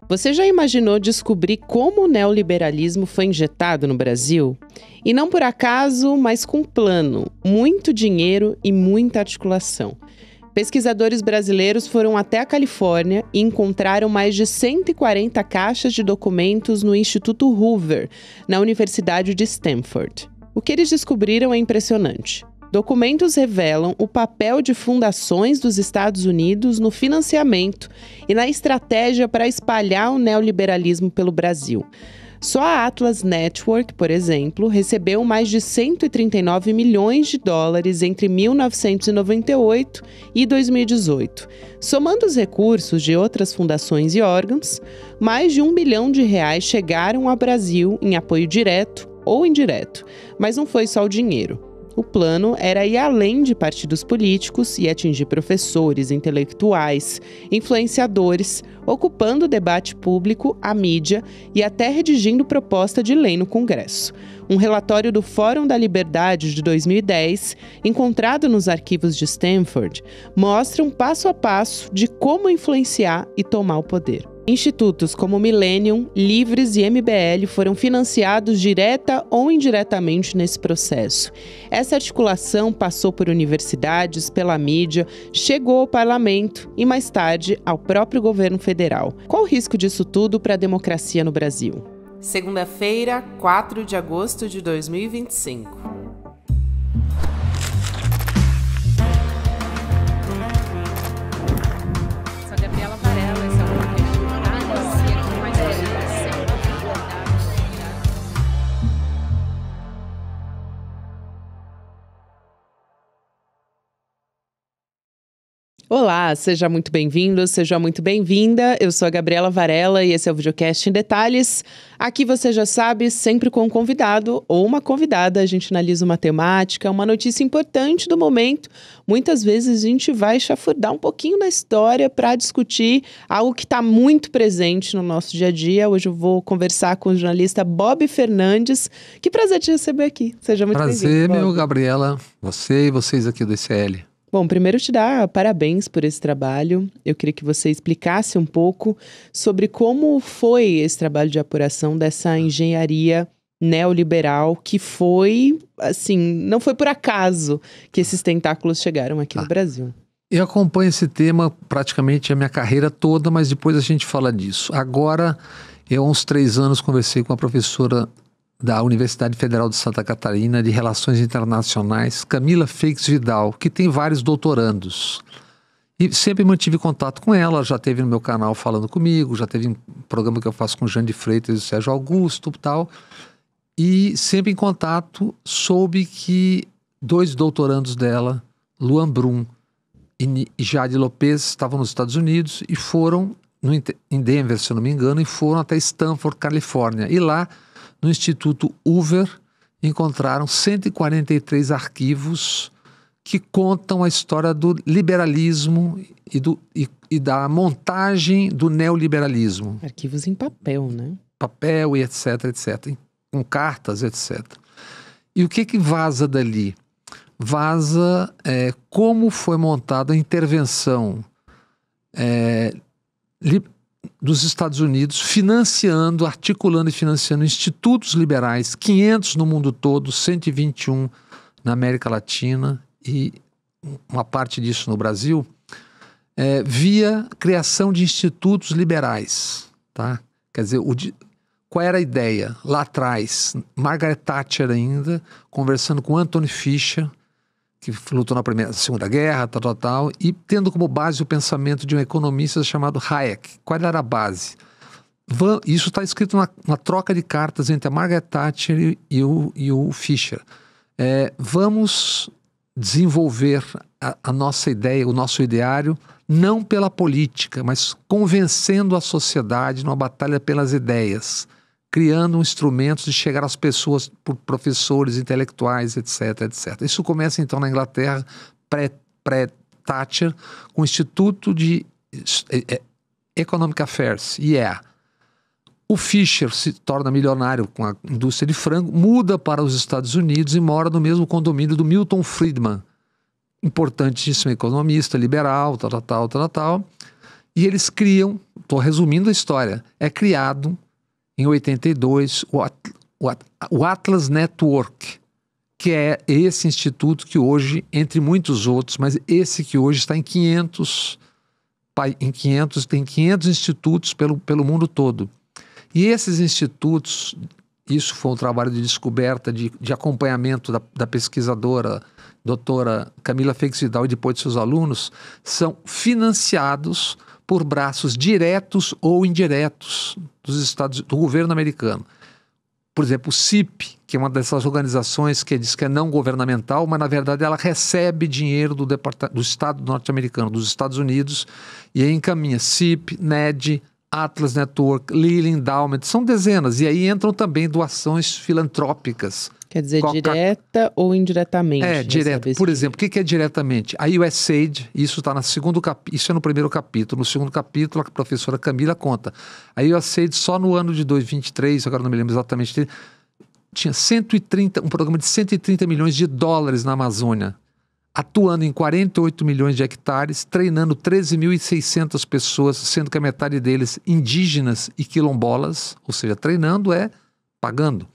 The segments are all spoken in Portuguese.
Você já imaginou descobrir como o neoliberalismo foi injetado no Brasil? E não por acaso, mas com plano, muito dinheiro e muita articulação. Pesquisadores brasileiros foram até a Califórnia e encontraram mais de 140 caixas de documentos no Instituto Hoover, na Universidade de Stanford. O que eles descobriram é impressionante. Documentos revelam o papel de fundações dos Estados Unidos no financiamento e na estratégia para espalhar o neoliberalismo pelo Brasil. Só a Atlas Network, por exemplo, recebeu mais de 139 milhões de dólares entre 1998 e 2018. Somando os recursos de outras fundações e órgãos, mais de R$1 bilhão chegaram ao Brasil em apoio direto ou indireto, mas não foi só o dinheiro. O plano era ir além de partidos políticos e atingir professores, intelectuais, influenciadores, ocupando o debate público, a mídia e até redigindo proposta de lei no Congresso. Um relatório do Fórum da Liberdade de 2010, encontrado nos arquivos de Stanford, mostra um passo a passo de como influenciar e tomar o poder. Institutos como Millennium, Livres e MBL foram financiados direta ou indiretamente nesse processo. Essa articulação passou por universidades, pela mídia, chegou ao parlamento e, mais tarde, ao próprio governo federal. Qual o risco disso tudo para a democracia no Brasil? Segunda-feira, 4 de agosto de 2025. Olá, seja muito bem-vindo, seja muito bem-vinda. Eu sou a Gabriela Varela e esse é o Videocast em Detalhes. Aqui você já sabe, sempre com um convidado ou uma convidada, a gente analisa uma temática, uma notícia importante do momento. Muitas vezes a gente vai chafurdar um pouquinho na história para discutir algo que está muito presente no nosso dia a dia. Hoje eu vou conversar com o jornalista Bob Fernandes. Que prazer te receber aqui. Seja muito bem-vindo. Prazer, meu, Gabriela. Você e vocês aqui do ICL. Bom, primeiro te dar parabéns por esse trabalho. Eu queria que você explicasse um pouco sobre como foi esse trabalho de apuração dessa engenharia neoliberal que foi, assim, não foi por acaso que esses tentáculos chegaram aqui no Brasil. Eu acompanho esse tema praticamente a minha carreira toda, mas depois a gente fala disso. Agora, eu há uns 3 anos conversei com a professora da Universidade Federal de Santa Catarina de Relações Internacionais, Camila Feix Vidal, que tem vários doutorandos. E sempre mantive contato com ela, já teve no meu canal falando comigo, já teve um programa que eu faço com o Jean de Freitas e o Sérgio Augusto e tal. E sempre em contato, soube que 2 doutorandos dela, Luan Brum e Jade Lopes, estavam nos Estados Unidos e foram em Denver, se eu não me engano, e foram até Stanford, Califórnia. E lá, no Instituto Hoover, encontraram 143 arquivos que contam a história do liberalismo e da montagem do neoliberalismo. Arquivos em papel, né? Papel e etc, etc. Com cartas, etc. E o que vaza dali? Vaza como foi montada a intervenção dos Estados Unidos, articulando e financiando institutos liberais, 500 no mundo todo, 121 na América Latina e uma parte disso no Brasil, via criação de institutos liberais. Tá? Quer dizer, qual era a ideia? Lá atrás, Margaret Thatcher ainda, conversando com Anthony Fisher, que lutou na Segunda Guerra, tal, e tendo como base o pensamento de um economista chamado Hayek. Qual era a base? Isso está escrito na troca de cartas entre a Margaret Thatcher e o Fisher. Vamos desenvolver a nossa ideia, o nosso ideário, não pela política, mas convencendo a sociedade numa batalha pelas ideias, criando instrumentos de chegar às pessoas por professores, intelectuais, etc, etc. Isso começa então na Inglaterra, pré-Thatcher, com o Instituto de Economic Affairs, IEA. O Fisher se torna milionário com a indústria de frango, muda para os Estados Unidos e mora no mesmo condomínio do Milton Friedman, importantíssimo economista, liberal, tal. E eles criam, estou resumindo a história, é criado em 82 o Atlas Network, que é esse instituto que hoje, entre muitos outros, mas esse que hoje está em 500 institutos pelo mundo todo. E esses institutos, isso foi um trabalho de descoberta, de acompanhamento da pesquisadora, doutora Camila Feix Vidal e depois de seus alunos, são financiados por braços diretos ou indiretos do governo americano. Por exemplo, o CIP, que é uma dessas organizações que diz que é não governamental, mas na verdade ela recebe dinheiro do Estado norte-americano, dos Estados Unidos, e aí encaminha CIP, NED, Atlas Network, Lilly Endowment, são dezenas, e aí entram também doações filantrópicas. Quer dizer, direta ou indiretamente? É, direta. Por exemplo, o que é diretamente? A USAID, isso está isso é no primeiro capítulo. No segundo capítulo, a professora Camila conta. A USAID, só no ano de 2023, agora não me lembro exatamente, tinha um programa de 130 milhões de dólares na Amazônia, atuando em 48 milhões de hectares, treinando 13.600 pessoas, sendo que a metade deles indígenas e quilombolas, ou seja, treinando é pagando.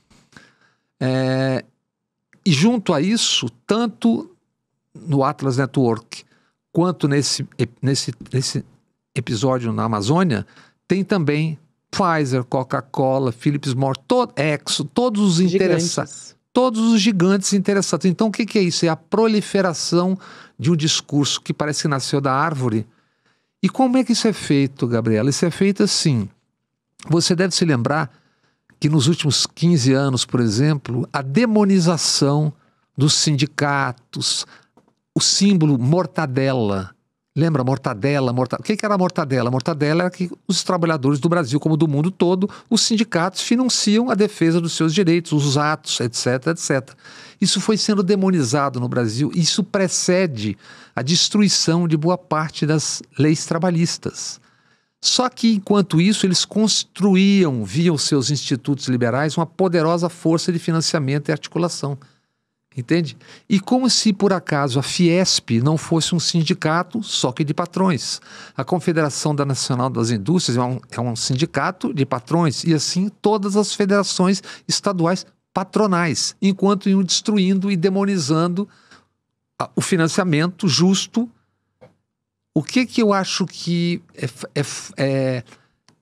E junto a isso, tanto no Atlas Network quanto nesse episódio na Amazônia, tem também Pfizer, Coca-Cola, Philips Morris, Exxon, todos os interessados. Todos os gigantes interessados. Então, o que é isso? É a proliferação de um discurso que parece que nasceu da árvore. E como é que isso é feito, Gabriela? Isso é feito assim. Você deve se lembrar que nos últimos 15 anos, por exemplo, a demonização dos sindicatos, o símbolo mortadela. Lembra mortadela? O que era a mortadela? A mortadela era que os trabalhadores do Brasil, como do mundo todo, os sindicatos financiam a defesa dos seus direitos, os atos, etc, etc. Isso foi sendo demonizado no Brasil. Isso precede a destruição de boa parte das leis trabalhistas. Só que, enquanto isso, eles construíam, via os seus institutos liberais, uma poderosa força de financiamento e articulação. Entende? E como se, por acaso, a Fiesp não fosse um sindicato só que de patrões. A Confederação Nacional das Indústrias é um sindicato de patrões, e assim todas as federações estaduais patronais, enquanto iam destruindo e demonizando o financiamento justo. O que eu acho que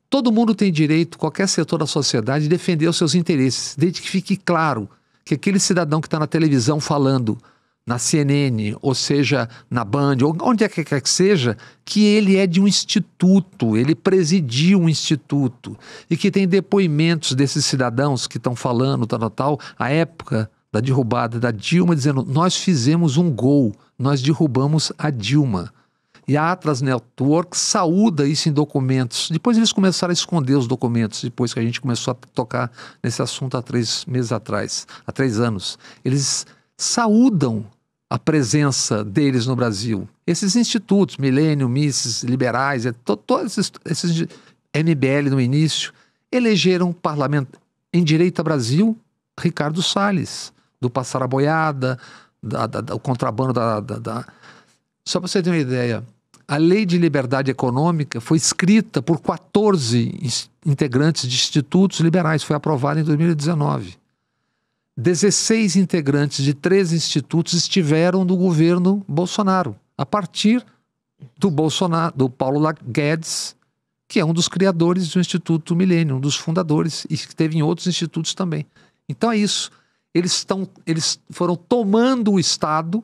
todo mundo tem direito, qualquer setor da sociedade, de defender os seus interesses, desde que fique claro que aquele cidadão que está na televisão falando, na CNN, ou seja, na Band, ou onde é que quer que seja, que ele é de um instituto, ele presidiu um instituto, e que tem depoimentos desses cidadãos que estão falando, tal, a época da derrubada da Dilma, dizendo, nós fizemos um gol, nós derrubamos a Dilma. E a Atlas Network saúda isso em documentos. Depois eles começaram a esconder os documentos, depois que a gente começou a tocar nesse assunto há 3 meses atrás, há 3 anos. Eles saúdam a presença deles no Brasil. Esses institutos, Millennium, Mises, liberais, todos esses MBL no início, elegeram parlamento em Direito a Brasil, Ricardo Salles, do Passar a Boiada, o contrabando Só para você ter uma ideia, a Lei de Liberdade Econômica foi escrita por 14 integrantes de institutos liberais, foi aprovada em 2019. 16 integrantes de 13 institutos estiveram no governo Bolsonaro, a partir do Paulo Guedes, que é um dos criadores do Instituto Millennium, um dos fundadores, e que teve em outros institutos também. Então é isso. Eles foram tomando o Estado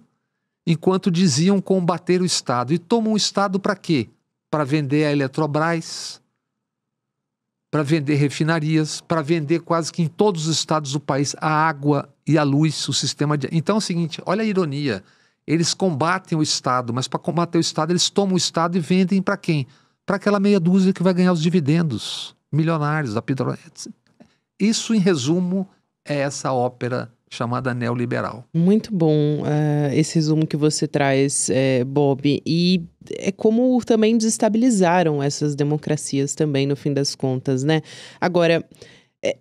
enquanto diziam combater o Estado. E tomam o Estado para quê? Para vender a Eletrobras, para vender refinarias, para vender quase que em todos os estados do país a água e a luz, o sistema de... Então é o seguinte, olha a ironia, eles combatem o Estado, mas para combater o Estado eles tomam o Estado e vendem para quem? Para aquela meia dúzia que vai ganhar os dividendos milionários da Petrobras. Isso, em resumo, é essa ópera chamada neoliberal. Muito bom esse resumo que você traz, Bob. E é como também desestabilizaram essas democracias também, no fim das contas, né? Agora,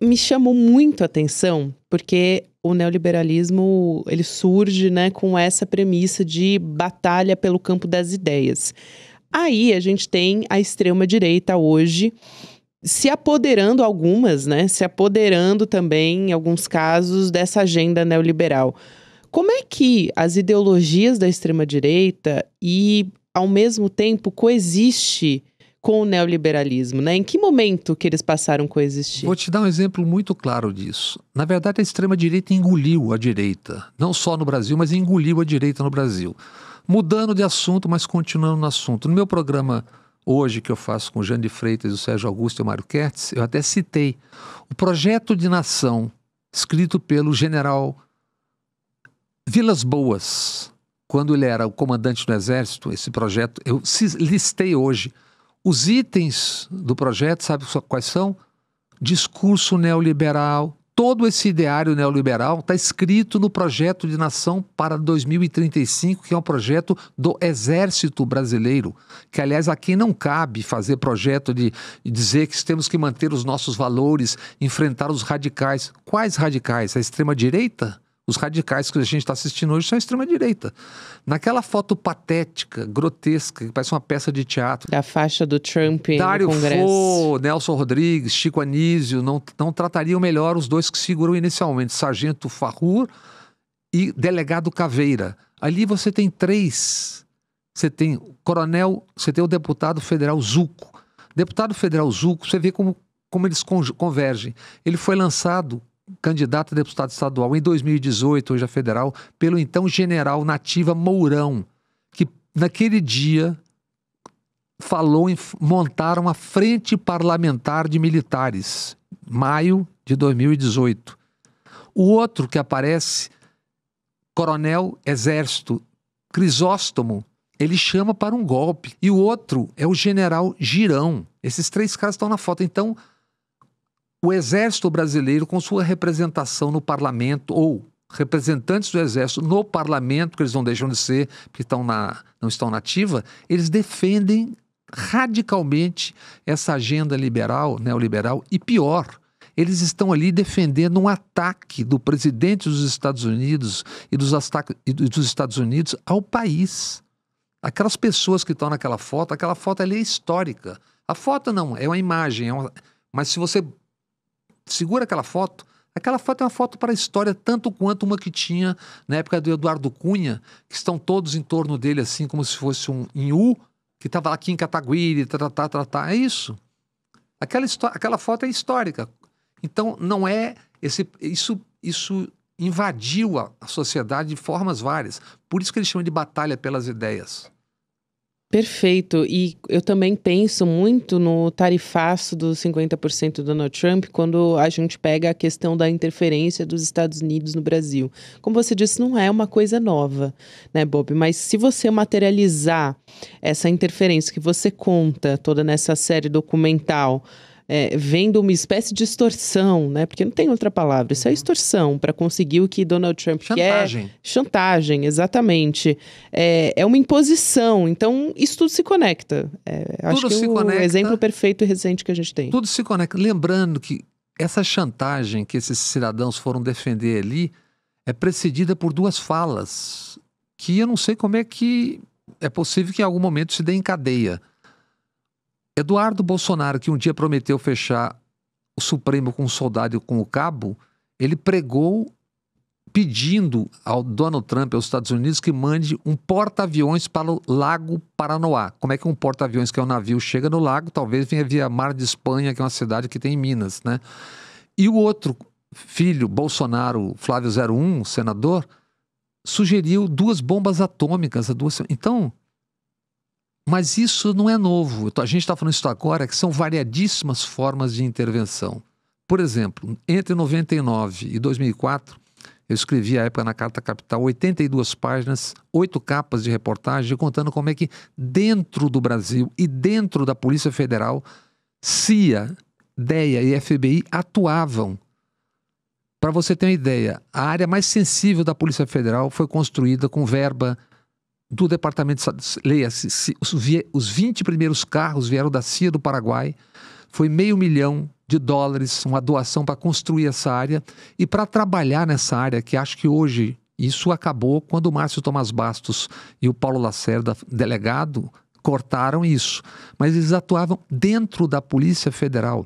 me chamou muito a atenção, porque o neoliberalismo, ele surge, né, com essa premissa de batalha pelo campo das ideias. Aí a gente tem a extrema-direita hoje se apoderando, algumas, né? Se apoderando também, em alguns casos, dessa agenda neoliberal. Como é que as ideologias da extrema-direita e, ao mesmo tempo, coexiste com o neoliberalismo, né? Em que momento que eles passaram a coexistir? Vou te dar um exemplo muito claro disso. Na verdade, a extrema-direita engoliu a direita. Não só no Brasil, mas engoliu a direita no Brasil. Mudando de assunto, mas continuando no assunto. No meu programa hoje, que eu faço com o Jean de Freitas, o Sérgio Augusto e o Mário Kertz, eu até citei o projeto de nação escrito pelo general Vilas Boas, quando ele era o comandante do Exército. Esse projeto, eu listei hoje. Os itens do projeto, sabe quais são? Discurso neoliberal. Todo esse ideário neoliberal está escrito no projeto de nação para 2035, que é um projeto do Exército Brasileiro. Que, aliás, aqui não cabe fazer projeto de dizer que temos que manter os nossos valores, enfrentar os radicais. Quais radicais? A extrema-direita? Os radicais que a gente está assistindo hoje são a extrema-direita. Naquela foto patética, grotesca, que parece uma peça de teatro. Da faixa do Trump Dário no Congresso. Fo, Nelson Rodrigues, Chico Anísio, não tratariam melhor os dois que figuram inicialmente, Sargento Farrur e Delegado Caveira. Ali você tem três. Você tem o coronel, você tem o deputado federal Zucco. Deputado federal Zucco, você vê como eles convergem. Ele foi lançado candidato a deputado estadual em 2018, hoje a federal, pelo então general Nativa Mourão, que naquele dia falou em montar uma frente parlamentar de militares, maio de 2018. O outro que aparece, coronel exército Crisóstomo, ele chama para um golpe. E o outro é o general Girão. Esses três caras estão na foto. Então, o Exército Brasileiro, com sua representação no parlamento, ou representantes do Exército no parlamento, que eles não deixam de ser, porque não estão na ativa, eles defendem radicalmente essa agenda liberal, neoliberal, e pior, eles estão ali defendendo um ataque do presidente dos Estados Unidos e dos Estados Unidos ao país. Aquelas pessoas que estão naquela foto ali é histórica. A foto não, é uma imagem, mas se você segura aquela foto é uma foto para a história, tanto quanto uma que tinha na época do Eduardo Cunha, que estão todos em torno dele, assim, como se fosse um U, que estava aqui em Cataguiri, é isso. Aquela foto é histórica. Então, não é... Isso invadiu a sociedade de formas várias. Por isso que eles chamam de batalha pelas ideias. Perfeito. E eu também penso muito no tarifaço dos 50% do Donald Trump quando a gente pega a questão da interferência dos Estados Unidos no Brasil. Como você disse, não é uma coisa nova, né, Bob? Mas se você materializar essa interferência que você conta toda nessa série documental, vendo uma espécie de extorsão, né? Porque não tem outra palavra, isso é extorsão, para conseguir o que Donald Trump quer. Chantagem, exatamente. É uma imposição, então isso tudo se conecta. Acho que é o exemplo perfeito e recente que a gente tem. Tudo se conecta. Lembrando que essa chantagem que esses cidadãos foram defender ali é precedida por duas falas, que eu não sei como é que é possível que em algum momento se dê em cadeia. Eduardo Bolsonaro, que um dia prometeu fechar o Supremo com um soldado e com o cabo, ele pregou pedindo ao Donald Trump, aos Estados Unidos, que mande um porta-aviões para o Lago Paranoá. Como é que um porta-aviões, que é um navio, chega no lago? Talvez venha via Mar de Espanha, que é uma cidade que tem em Minas, né? E o outro filho, Bolsonaro, Flávio 01, senador, sugeriu 2 bombas atômicas. Então... Mas isso não é novo. A gente está falando isso agora, que são variadíssimas formas de intervenção. Por exemplo, entre 99 e 2004, eu escrevi à época na Carta Capital 82 páginas, 8 capas de reportagem, contando como é que dentro do Brasil e dentro da Polícia Federal, CIA, DEA e FBI atuavam. Para você ter uma ideia, a área mais sensível da Polícia Federal foi construída com verba do Departamento de Leia-se, os 20 primeiros carros vieram da CIA do Paraguai, foi $500 milhão, uma doação para construir essa área e para trabalhar nessa área, que acho que hoje isso acabou quando o Márcio Tomás Bastos e o Paulo Lacerda, delegado, cortaram isso. Mas eles atuavam dentro da Polícia Federal.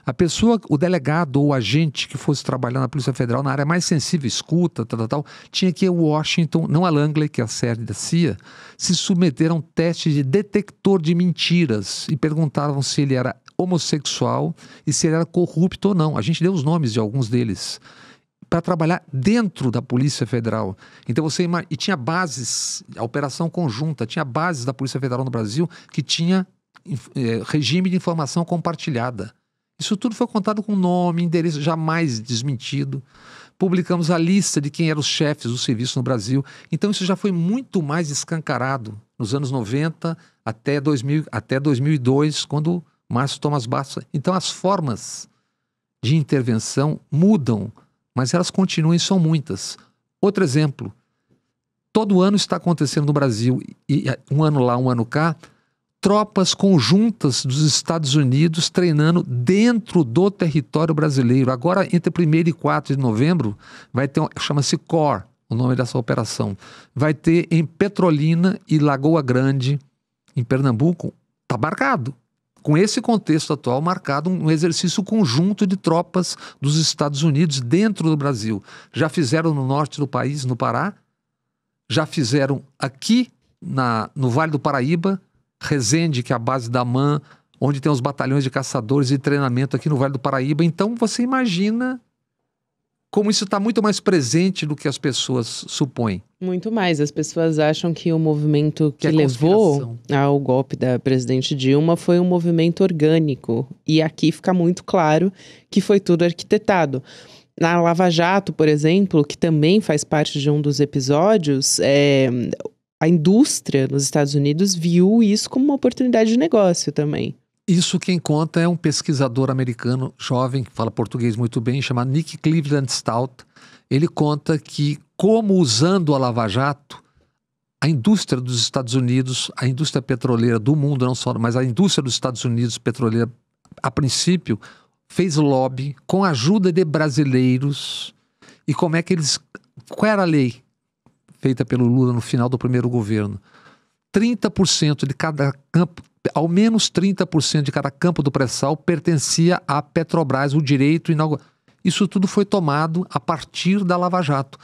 A pessoa, o delegado ou o agente que fosse trabalhar na Polícia Federal, na área mais sensível, escuta, tinha que ir a Washington, não a Langley, que é a sede da CIA, se submeter a um teste de detector de mentiras e perguntavam se ele era homossexual e se ele era corrupto ou não. A gente deu os nomes de alguns deles para trabalhar dentro da Polícia Federal. Então e tinha bases, a operação conjunta, tinha bases da Polícia Federal no Brasil que tinha regime de informação compartilhada. Isso tudo foi contado com nome, endereço, jamais desmentido. Publicamos a lista de quem eram os chefes do serviço no Brasil. Então isso já foi muito mais escancarado nos anos 90 até 2002, quando Márcio Thomas Bastos. Então as formas de intervenção mudam, mas elas continuam e são muitas. Outro exemplo, todo ano está acontecendo no Brasil, e um ano lá, um ano cá, tropas conjuntas dos Estados Unidos treinando dentro do território brasileiro. Agora, entre 1º e 4 de novembro, vai ter, chama-se COR, o nome dessa operação. Vai ter em Petrolina e Lagoa Grande, em Pernambuco, está marcado. Com esse contexto atual, marcado um exercício conjunto de tropas dos Estados Unidos dentro do Brasil. Já fizeram no norte do país, no Pará, já fizeram aqui no Vale do Paraíba, Resende, que é a base da AMAN, onde tem os batalhões de caçadores e treinamento aqui no Vale do Paraíba. Então você imagina como isso está muito mais presente do que as pessoas supõem. Muito mais. As pessoas acham que o movimento que levou ao golpe da presidente Dilma foi um movimento orgânico. E aqui fica muito claro que foi tudo arquitetado. Na Lava Jato, por exemplo, que também faz parte de um dos episódios, a indústria nos Estados Unidos viu isso como uma oportunidade de negócio também. Isso quem conta é um pesquisador americano jovem, que fala português muito bem, chamado Nick Cleveland Stout. Ele conta que, como usando a Lava Jato, a indústria dos Estados Unidos, a indústria petroleira do mundo, não só, mas a indústria dos Estados Unidos petroleira, a princípio, fez lobby com a ajuda de brasileiros. E como é que eles... Qual era a lei feita pelo Lula no final do primeiro governo? 30% de cada campo, ao menos 30% de cada campo do pré-sal pertencia à Petrobras, o direito inaugural. Isso tudo foi tomado a partir da Lava Jato.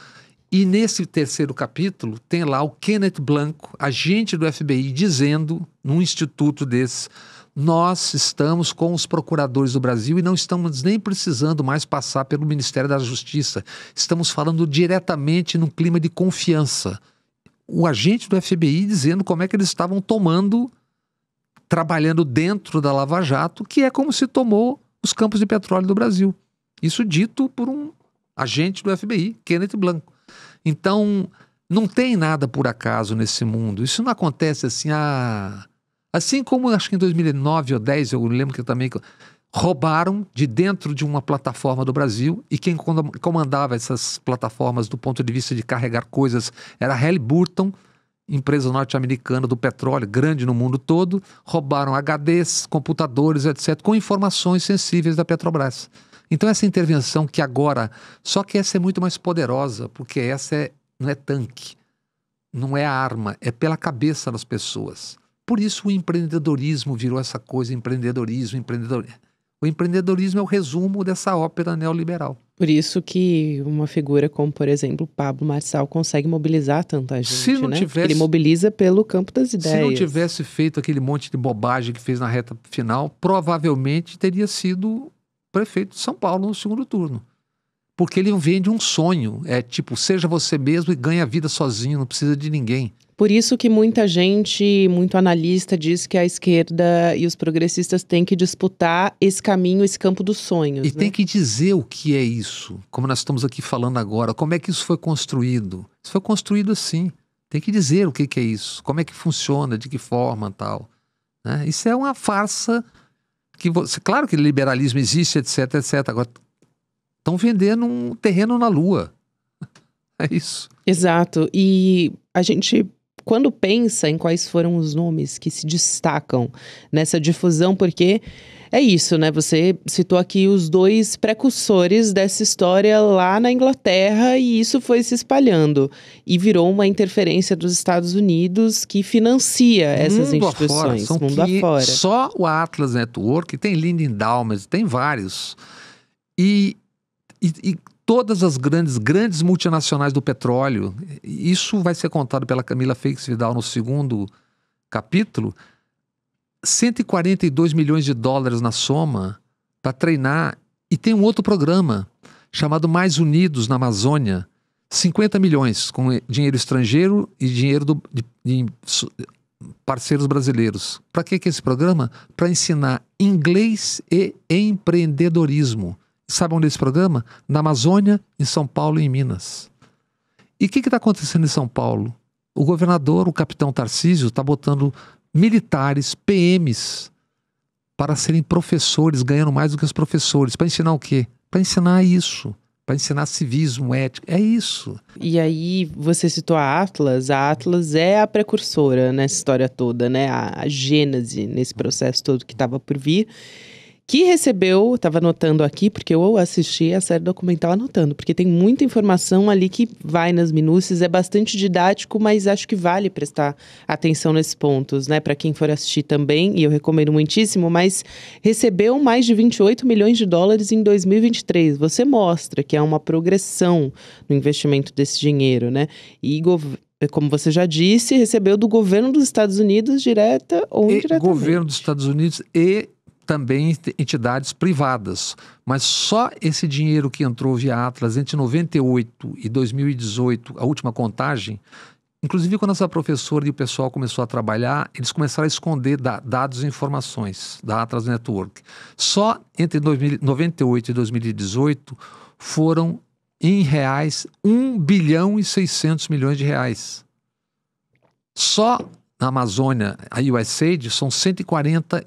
E nesse terceiro capítulo tem lá o Kenneth Blanco, agente do FBI, dizendo, num instituto desse, nós estamos com os procuradores do Brasil e não estamos nem precisando mais passar pelo Ministério da Justiça. Estamos falando diretamente num clima de confiança. O agente do FBI dizendo como é que eles estavam trabalhando dentro da Lava Jato, que é como se tomou os campos de petróleo do Brasil. Isso dito por um agente do FBI, Kenneth Blanco. Então, não tem nada por acaso nesse mundo. Isso não acontece assim, assim como acho que em 2009 ou 2010, eu lembro que também roubaram de dentro de uma plataforma do Brasil, e quem comandava essas plataformas do ponto de vista de carregar coisas era a Halliburton, empresa norte-americana do petróleo, grande no mundo todo. Roubaram HDs, computadores, etc., com informações sensíveis da Petrobras. Então essa intervenção que agora, só que essa é muito mais poderosa, porque essa não é tanque, não é arma, é pela cabeça das pessoas. Por isso o empreendedorismo virou essa coisa, empreendedorismo. O empreendedorismo é o resumo dessa ópera neoliberal. Por isso que uma figura como, por exemplo, Pablo Marçal consegue mobilizar tanta gente, se não tivesse, ele mobiliza pelo campo das ideias. Se não tivesse feito aquele monte de bobagem que fez na reta final, provavelmente teria sido prefeito de São Paulo no segundo turno. Porque ele vende um sonho, tipo, seja você mesmo e ganha a vida sozinho, não precisa de ninguém. Por isso que muita gente, muito analista, diz que a esquerda e os progressistas têm que disputar esse caminho, esse campo dos sonhos. E tem que dizer o que é isso, como nós estamos aqui falando agora, como é que isso foi construído. Isso foi construído assim, tem que dizer o que é isso, como é que funciona, de que forma, tal. Né? Isso é uma farsa, claro que liberalismo existe, etc, etc. Agora, estão vendendo um terreno na Lua. É isso. Exato, e a gente... quando pensa em quais foram os nomes que se destacam nessa difusão, porque é isso, né? Você citou aqui os dois precursores dessa história lá na Inglaterra e isso foi se espalhando. E virou uma interferência dos Estados Unidos que financia essas instituições, mundo afora. Só o Atlas Network, tem Lindau, tem vários. E todas as grandes multinacionais do petróleo, isso vai ser contado pela Camila Feix Vidal no segundo capítulo, 142 milhões de dólares na soma para treinar. E tem um outro programa chamado Mais Unidos na Amazônia, 50 milhões com dinheiro estrangeiro e dinheiro de parceiros brasileiros. Para que é esse programa? Para ensinar inglês e empreendedorismo. Sabe onde é esse programa? Na Amazônia, em São Paulo e em Minas. E o que está acontecendo em São Paulo? O governador, o capitão Tarcísio, está botando militares, PMs, para serem professores, ganhando mais do que os professores. Para ensinar o quê? Para ensinar isso. Para ensinar civismo, ética. É isso. E aí, você citou a Atlas é a precursora nessa história toda, né? A gênese nesse processo todo que estava por vir. Que recebeu, estava anotando aqui, porque eu assisti a série documental anotando, porque tem muita informação ali que vai nas minúcias, é bastante didático, mas acho que vale prestar atenção nesses pontos, né? Para quem for assistir também, e eu recomendo muitíssimo, mas recebeu mais de 28 milhões de dólares em 2023. Você mostra que há uma progressão no investimento desse dinheiro, né? E como você já disse, recebeu do governo dos Estados Unidos, direta ou indiretamente. Governo dos Estados Unidos e também entidades privadas, mas só esse dinheiro que entrou via Atlas entre 98 e 2018, a última contagem, inclusive quando essa professora e o pessoal começou a trabalhar, eles começaram a esconder dados e informações da Atlas Network. Só entre 98 e 2018 foram em reais 1 bilhão e 600 milhões de reais. Só na Amazônia, a USAID, são 140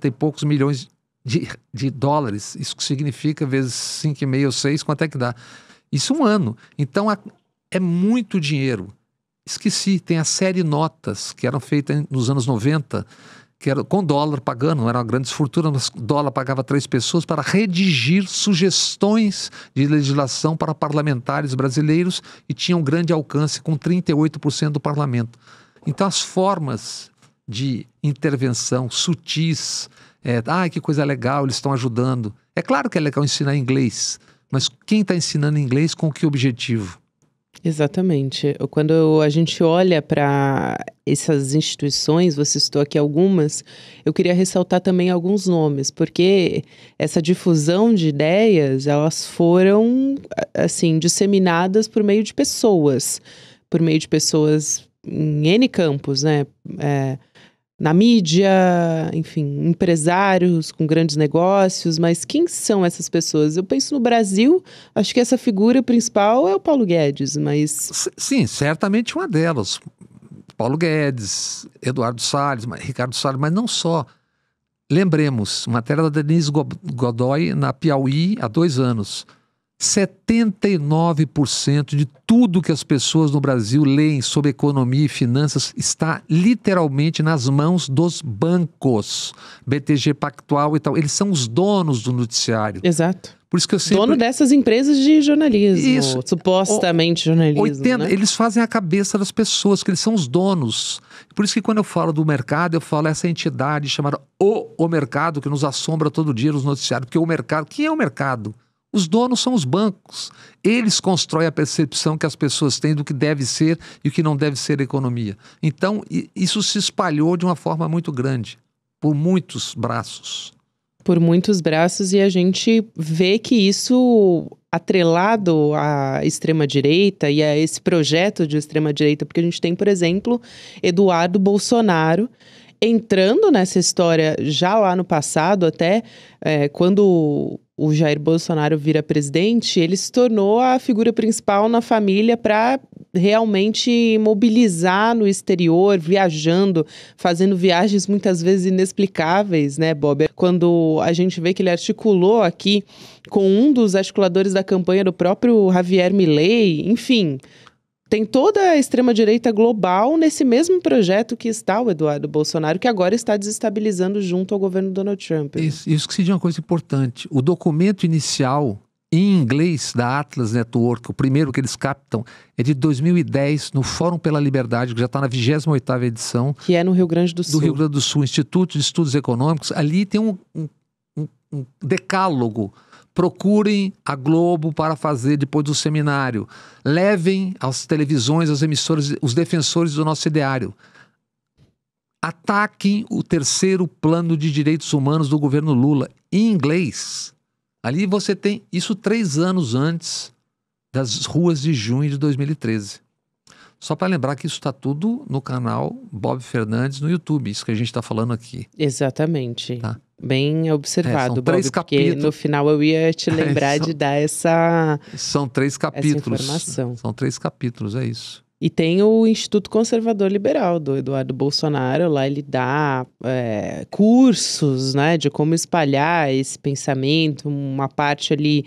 e poucos milhões de dólares. Isso significa vezes 5,5 ou 6, quanto é que dá? Isso um ano. Então é muito dinheiro. Esqueci, tem a série Notas, que eram feitas nos anos 90, que era com dólar pagando, não era uma grande fortuna, mas dólar pagava 3 pessoas para redigir sugestões de legislação para parlamentares brasileiros e tinha um grande alcance com 38% do parlamento. Então as formas de intervenção sutis, que coisa legal, eles estão ajudando. É claro que é legal ensinar inglês, mas quem está ensinando inglês com que objetivo? Exatamente. Quando a gente olha para essas instituições, você citou aqui algumas, eu queria ressaltar também alguns nomes, porque essa difusão de ideias, elas foram, assim, disseminadas por meio de pessoas em N campos, né? Na mídia, enfim, empresários com grandes negócios, mas quem são essas pessoas? Eu penso no Brasil, acho que essa figura principal é o Paulo Guedes, mas... Sim, certamente uma delas. Paulo Guedes, Eduardo Salles, Ricardo Salles, mas não só. Lembremos, matéria da Denise Godoy na Piauí há 2 anos. 79% de tudo que as pessoas no Brasil leem sobre economia e finanças está literalmente nas mãos dos bancos. BTG Pactual e tal. Eles são os donos do noticiário. Exato. Por isso que eu sempre... Dono dessas empresas de jornalismo. Isso. Supostamente jornalismo, né? Eles fazem a cabeça das pessoas, que eles são os donos. Por isso que quando eu falo do mercado, eu falo essa entidade chamada o mercado, que nos assombra todo dia nos noticiários. Porque o mercado... Quem é o mercado? Os donos são os bancos. Eles constroem a percepção que as pessoas têm do que deve ser e o que não deve ser a economia. Então, isso se espalhou de uma forma muito grande, por muitos braços. Por muitos braços, e a gente vê que isso, atrelado à extrema-direita e a esse projeto de extrema-direita, porque a gente tem, por exemplo, Eduardo Bolsonaro entrando nessa história já lá no passado, até quando o Jair Bolsonaro vira presidente, ele se tornou a figura principal na família para realmente mobilizar no exterior, viajando, fazendo viagens muitas vezes inexplicáveis, né, Bob? Quando a gente vê que ele articulou aqui com um dos articuladores da campanha do próprio Javier Milei, enfim... tem toda a extrema-direita global nesse mesmo projeto que está o Eduardo Bolsonaro, que agora está desestabilizando junto ao governo Donald Trump. Isso que se diz uma coisa importante. O documento inicial, em inglês, da Atlas Network, o primeiro que eles captam, é de 2010, no Fórum pela Liberdade, que já está na 28ª edição. Que é no Rio Grande do Sul. Do Rio Grande do Sul, Instituto de Estudos Econômicos. Ali tem um decálogo. Procurem a Globo para fazer depois do seminário. Levem às televisões, às emissoras, os defensores do nosso ideário. Ataquem o terceiro plano de direitos humanos do governo Lula, em inglês. Ali você tem isso 3 anos antes das ruas de junho de 2013. Só para lembrar que isso está tudo no canal Bob Fernandes no YouTube, isso que a gente está falando aqui. Exatamente. Tá? Bem observado, são 3 Bob, porque capítulos. no final eu ia te lembrar de dar essa São 3 capítulos. essa informação. São 3 capítulos, é isso. E tem o Instituto Conservador Liberal do Eduardo Bolsonaro, lá ele dá cursos, né, de como espalhar esse pensamento, uma parte ali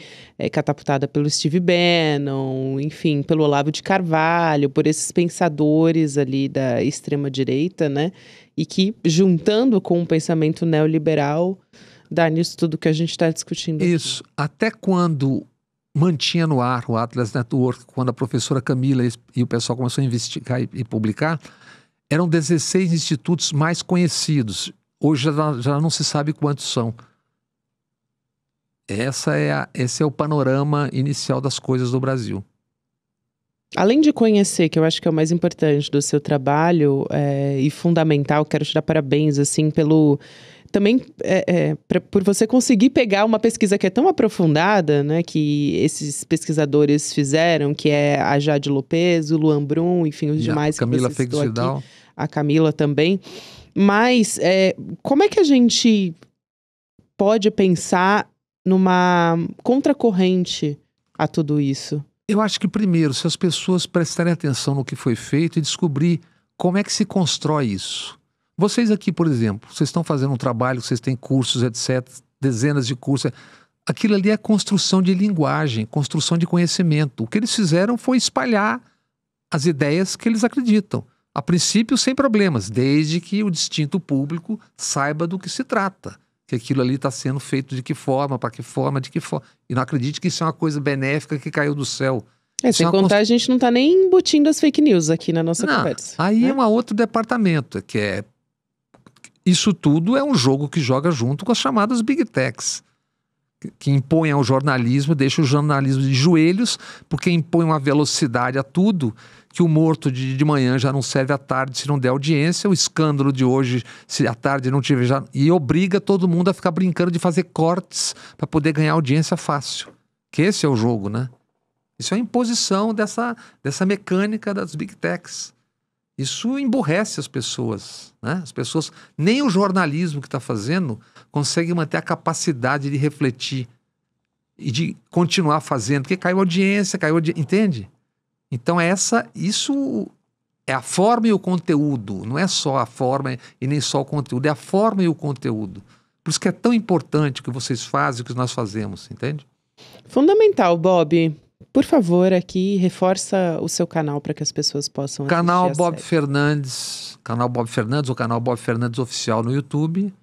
catapultada pelo Steve Bannon, enfim, pelo Olavo de Carvalho, por esses pensadores ali da extrema-direita, né, e que, juntando com o pensamento neoliberal, dá nisso tudo que a gente está discutindo aqui. Isso, até quando mantinha no ar o Atlas Network, quando a professora Camila e o pessoal começou a investigar e publicar, eram 16 institutos mais conhecidos. Hoje já não se sabe quantos são. Esse é o panorama inicial das coisas do Brasil. Além de conhecer, que eu acho que é o mais importante do seu trabalho e fundamental, quero te dar parabéns, assim, pelo... Também por você conseguir pegar uma pesquisa que é tão aprofundada, né, que esses pesquisadores fizeram, que é a Jade Lopes, o Luan Brum, enfim, os demais que você citou aqui, a Camila também. Mas como é que a gente pode pensar numa contracorrente a tudo isso? Eu acho que primeiro, se as pessoas prestarem atenção no que foi feito e descobrir como é que se constrói isso. Vocês aqui, por exemplo, vocês estão fazendo um trabalho, vocês têm cursos, etc., dezenas de cursos. Aquilo ali é construção de linguagem, construção de conhecimento. O que eles fizeram foi espalhar as ideias que eles acreditam. A princípio, sem problemas, desde que o distinto público saiba do que se trata. Que aquilo ali está sendo feito de que forma, para que forma, de que forma. E não acredite que isso é uma coisa benéfica que caiu do céu. Sem contar, a gente não está nem embutindo as fake news aqui na nossa conversa. Aí né? É um outro departamento, que é... Isso tudo é um jogo que joga junto com as chamadas Big Techs, que impõem ao jornalismo, deixa o jornalismo de joelhos, porque impõe uma velocidade a tudo, que o morto de manhã já não serve à tarde se não der audiência, o escândalo de hoje, se à tarde não tiver já... E obriga todo mundo a ficar brincando de fazer cortes para poder ganhar audiência fácil. Que esse é o jogo, né? Isso é a imposição dessa mecânica das Big Techs. Isso emburrece as pessoas, né? As pessoas, nem o jornalismo que está fazendo consegue manter a capacidade de refletir e de continuar fazendo, porque caiu audiência, entende? Então isso é a forma e o conteúdo, não é só a forma e nem só o conteúdo, é a forma e o conteúdo. Por isso que é tão importante o que vocês fazem, o que nós fazemos, entende? Fundamental, Bob. Por favor, aqui, reforça o seu canal para que as pessoas possam assistir Canal a Bob série. Fernandes, canal Bob Fernandes, ou canal Bob Fernandes Oficial no YouTube.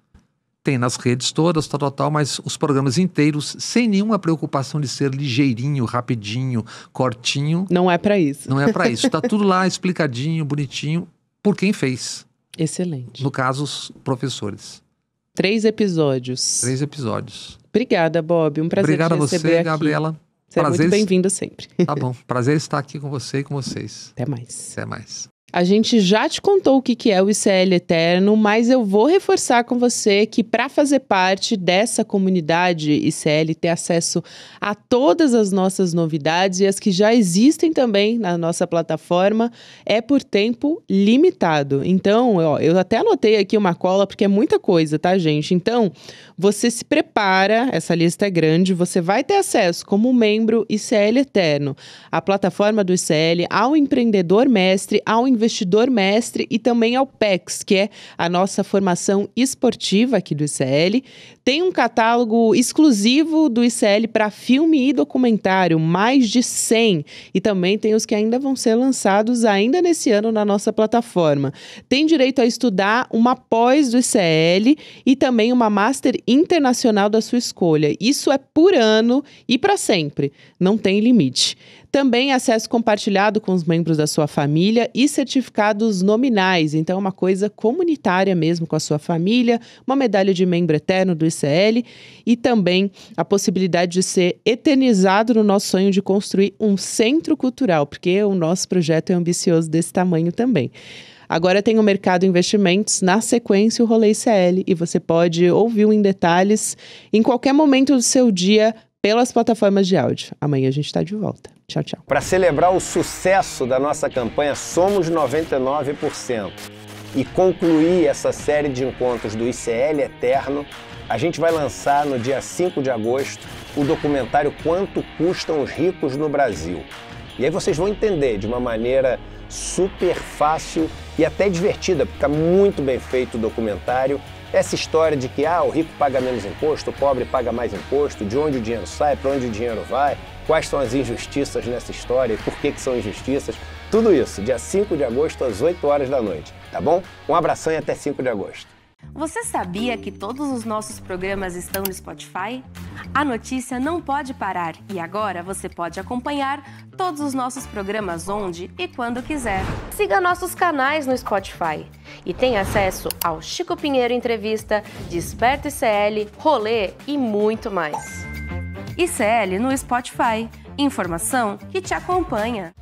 Tem nas redes todas, tal, mas os programas inteiros, sem nenhuma preocupação de ser ligeirinho, rapidinho, cortinho. Não é para isso. Não é para isso. Está tudo lá explicadinho, bonitinho, por quem fez. Excelente. No caso, os professores. 3 episódios. 3 episódios. Obrigada, Bob. Um prazer Obrigado te receber a você, aqui. Gabriela. Você é muito bem-vindo sempre. Tá bom. Prazer estar aqui com você e com vocês. Até mais. Até mais. A gente já te contou o que é o ICL Eterno, mas eu vou reforçar com você que para fazer parte dessa comunidade ICL, ter acesso a todas as nossas novidades e as que já existem também na nossa plataforma, é por tempo limitado. Então, eu até anotei aqui uma cola, porque é muita coisa, tá, gente? Então, você se prepara, essa lista é grande, você vai ter acesso como membro ICL Eterno à plataforma do ICL, ao empreendedor mestre, ao investidor investidor mestre e também ao PEX, que é a nossa formação esportiva aqui do ICL. Tem um catálogo exclusivo do ICL para filme e documentário, mais de 100. E também tem os que ainda vão ser lançados ainda nesse ano na nossa plataforma. Tem direito a estudar uma pós do ICL e também uma Master Internacional da sua escolha. Isso é por ano e para sempre. Não tem limite. Também acesso compartilhado com os membros da sua família e certificados nominais. Então, é uma coisa comunitária mesmo com a sua família, uma medalha de membro eterno do ICL e também a possibilidade de ser eternizado no nosso sonho de construir um centro cultural, porque o nosso projeto é ambicioso desse tamanho também. Agora tem o Mercado Investimentos, na sequência o Rolê ICL, e você pode ouvir em detalhes em qualquer momento do seu dia pelas plataformas de áudio. Amanhã a gente está de volta. Tchau, tchau. Para celebrar o sucesso da nossa campanha Somos 99% e concluir essa série de encontros do ICL Eterno, a gente vai lançar no dia 5 de agosto o documentário Quanto Custam os Ricos no Brasil. E aí vocês vão entender de uma maneira super fácil e até divertida, porque está muito bem feito o documentário. Essa história de que o rico paga menos imposto, o pobre paga mais imposto, de onde o dinheiro sai, para onde o dinheiro vai, quais são as injustiças nessa história e por que são injustiças. Tudo isso, dia 5 de agosto, às 8 horas da noite, tá bom? Um abração e até 5 de agosto. Você sabia que todos os nossos programas estão no Spotify? A notícia não pode parar e agora você pode acompanhar todos os nossos programas onde e quando quiser. Siga nossos canais no Spotify e tenha acesso ao Chico Pinheiro Entrevista, Desperta ICL, Rolê e muito mais. ICL no Spotify. Informação que te acompanha.